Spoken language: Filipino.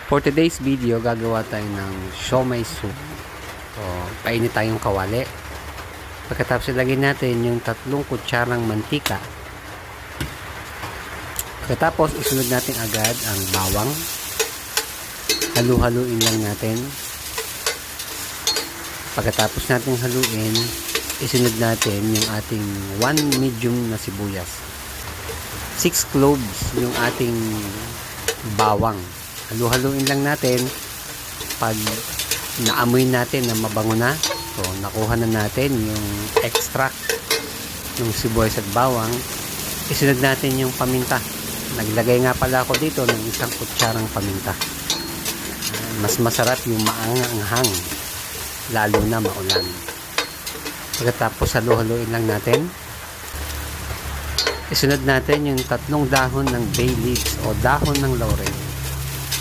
For today's video, gagawa tayo ng siomai soup. So, painit tayong kawali. Pagkatapos ilagay natin yung 3 kutsarang mantika. Pagkatapos isunod natin agad ang bawang. Halu-haluin lang natin. Pagkatapos natin haluin, isunod natin yung ating 1 medium na sibuyas. 6 cloves yung ating bawang. Halu-haluin lang natin. Pag naamoy natin na mabango na, so nakuha na natin yung extract ng sibuyas at bawang, isunod natin yung paminta. Naglagay nga pala ako dito ng 1 kutsarang paminta. Mas masarap yung maanghang, lalo na maulan. Pagkatapos halu-haluin lang natin, isunod natin yung 3 dahon ng bay leaves o dahon ng laurel.